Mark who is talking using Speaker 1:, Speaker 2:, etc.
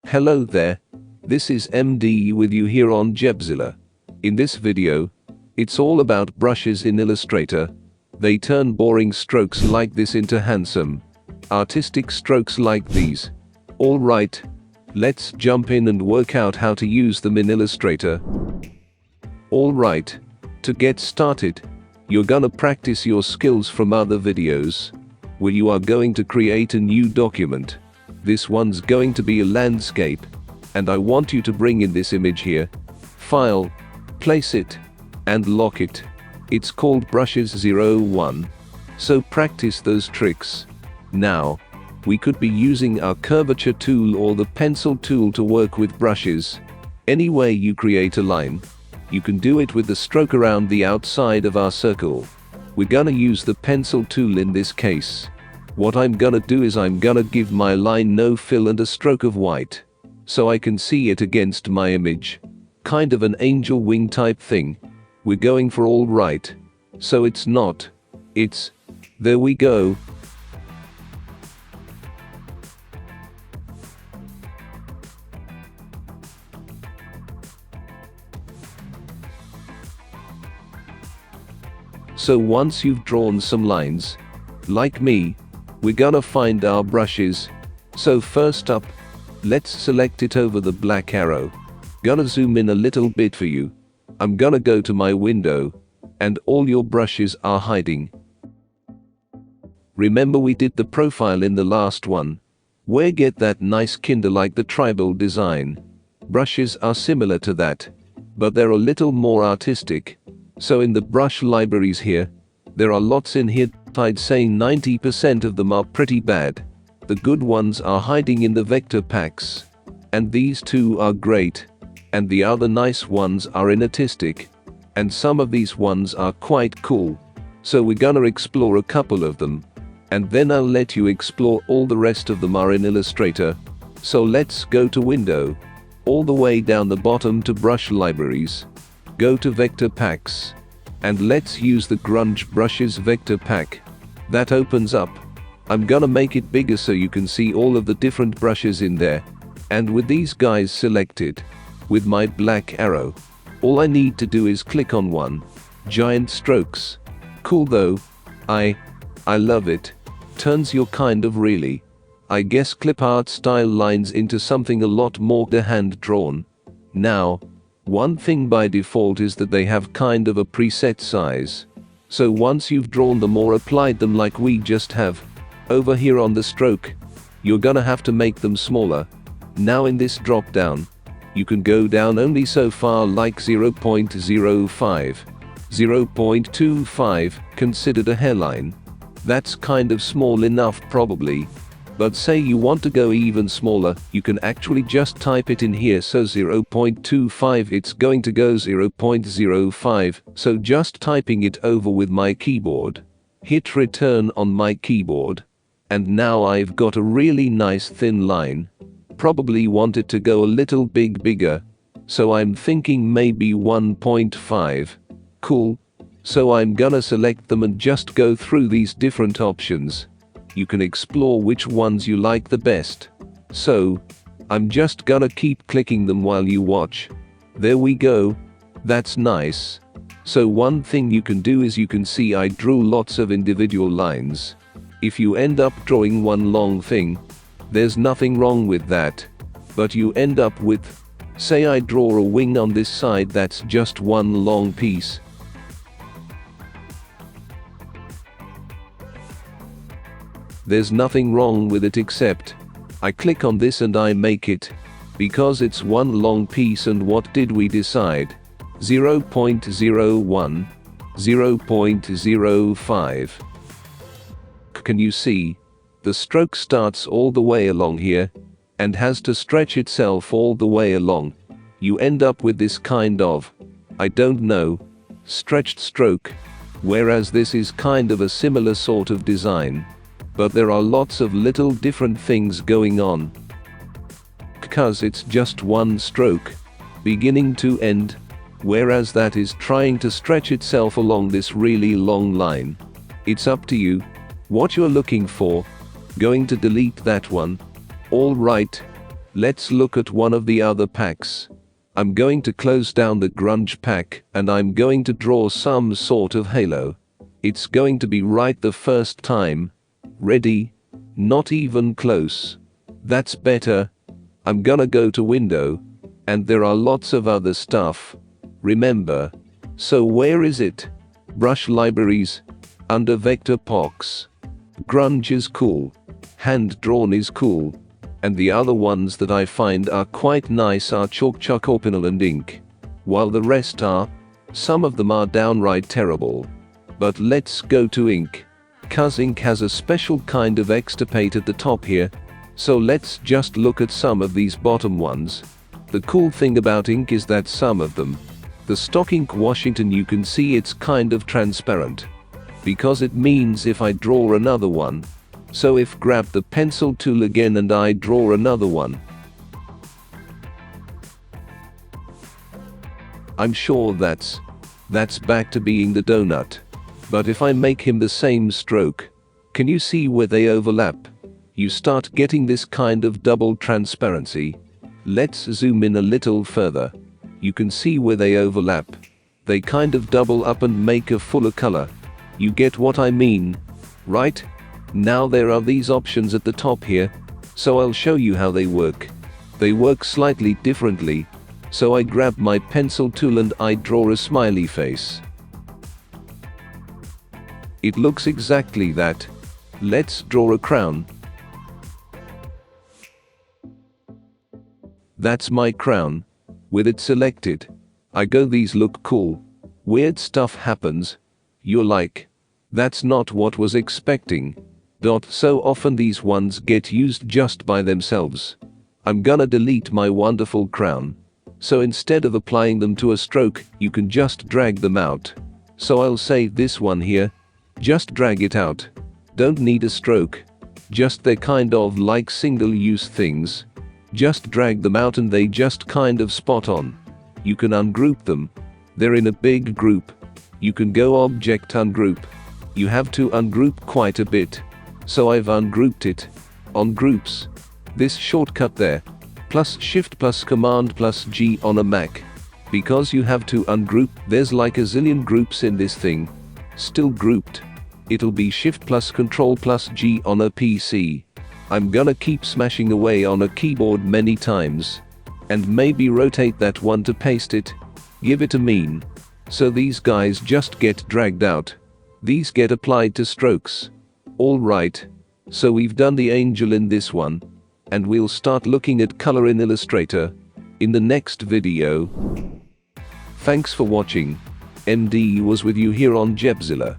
Speaker 1: Hello there, this is MD with you here on GebZilla. In this video, it's all about brushes in Illustrator. They turn boring strokes like this into handsome, artistic strokes like these. Alright, let's jump in and work out how to use them in Illustrator. Alright, to get started, you're gonna practice your skills from other videos, where you are going to create a new document. This one's going to be a landscape, and I want you to bring in this image here, file, place it, and lock it. It's called brushes 01. So practice those tricks. Now, we could be using our curvature tool or the pencil tool to work with brushes. Any way you create a line, you can do it with the stroke around the outside of our circle. We're gonna use the pencil tool in this case. What I'm gonna do is I'm gonna give my line no fill and a stroke of white, so I can see it against my image. Kind of an angel wing type thing. We're going for all right. So it's not. It's. There we go. So once you've drawn some lines, like me, we're gonna find our brushes. So first up, let's select it over the black arrow. Gonna zoom in a little bit for you. I'm gonna go to my window, and all your brushes are hiding. Remember we did the profile in the last one, where get that nice kinder like the tribal design. Brushes are similar to that, but they're a little more artistic. So in the brush libraries here, there are lots in here. I'd say 90% of them are pretty bad. The good ones are hiding in the vector packs. And these two are great. And the other nice ones are in artistic. And some of these ones are quite cool. So we're gonna explore a couple of them. And then I'll let you explore all the rest of them are in Illustrator. So let's go to Window. All the way down the bottom to Brush Libraries. Go to Vector Packs. And let's use the Grunge Brushes Vector Pack. That opens up. I'm gonna make it bigger so you can see all of the different brushes in there. And with these guys selected, with my black arrow, all I need to do is click on one. Giant strokes. Cool though. I love it. Turns your kind of really, I guess clip art style lines into something a lot more hand drawn. Now, one thing by default is that they have kind of a preset size. So once you've drawn them or applied them like we just have, over here on the stroke, you're gonna have to make them smaller. Now in this drop down, you can go down only so far like 0.05, 0.25, considered a hairline. That's kind of small enough probably. But say you want to go even smaller, you can actually just type it in here. So 0.25, it's going to go 0.05, so just typing it over with my keyboard. Hit return on my keyboard. And now I've got a really nice thin line. Probably want it to go a little bigger. So I'm thinking maybe 1.5. Cool. So I'm gonna select them and just go through these different options. You can explore which ones you like the best. So, I'm just gonna keep clicking them while you watch. There we go. That's nice. So one thing you can do is you can see I drew lots of individual lines. If you end up drawing one long thing, there's nothing wrong with that. But you end up with, say I draw a wing on this side, that's just one long piece. There's nothing wrong with it except, I click on this and I make it, because it's one long piece. And what did we decide? 0.01, 0.05. Can you see? The stroke starts all the way along here, and has to stretch itself all the way along. You end up with this kind of, I don't know, stretched stroke, whereas this is kind of a similar sort of design. But there are lots of little different things going on. Because it's just one stroke, beginning to end, whereas that is trying to stretch itself along this really long line. It's up to you, what you're looking for. Going to delete that one. Alright, Let's look at one of the other packs. I'm going to close down the grunge pack and I'm going to draw some sort of halo. It's going to be right the first time. Ready? Not even close. That's better. I'm gonna go to window. And there are lots of other stuff. Remember. So where is it? Brush libraries. Under vector pox. Grunge is cool. Hand drawn is cool. And the other ones that I find are quite nice are chalk, opinel and ink. While the rest are, some of them are downright terrible. But let's go to ink. 'Cause ink has a special kind of extirpate at the top here. So let's just look at some of these bottom ones. The cool thing about ink is that some of them, the stock ink Washington, you can see it's kind of transparent. Because it means if I draw another one. So if grab the pencil tool again and I draw another one. I'm sure that's back to being the donut. But if I make him the same stroke, can you see where they overlap? You start getting this kind of double transparency. Let's zoom in a little further. You can see where they overlap. They kind of double up and make a fuller color. You get what I mean, right? Now there are these options at the top here, so I'll show you how they work. They work slightly differently. So I grab my pencil tool and I draw a smiley face. It looks exactly that. Let's draw a crown. That's my crown. With it selected, I go, these look cool. Weird stuff happens. You're like, that's not what was expecting. So often these ones get used just by themselves. I'm gonna delete my wonderful crown. So instead of applying them to a stroke, you can just drag them out. So I'll say this one here. Just drag it out. Don't need a stroke. Just they're kind of like single-use things. Just drag them out and they just kind of spot on. You can ungroup them. They're in a big group. You can go object ungroup. You have to ungroup quite a bit. So I've ungrouped it. On groups. This shortcut there. Plus Shift plus Command plus G on a Mac. Because you have to ungroup, there's like a zillion groups in this thing. Still grouped. It'll be Shift plus Ctrl plus G on a PC. I'm gonna keep smashing away on a keyboard many times. And maybe rotate that one to paste it. Give it a mean. So these guys just get dragged out. These get applied to strokes. Alright. So we've done the angel in this one. And we'll start looking at color in Illustrator in the next video. Thanks for watching. MD was with you here on GebZilla.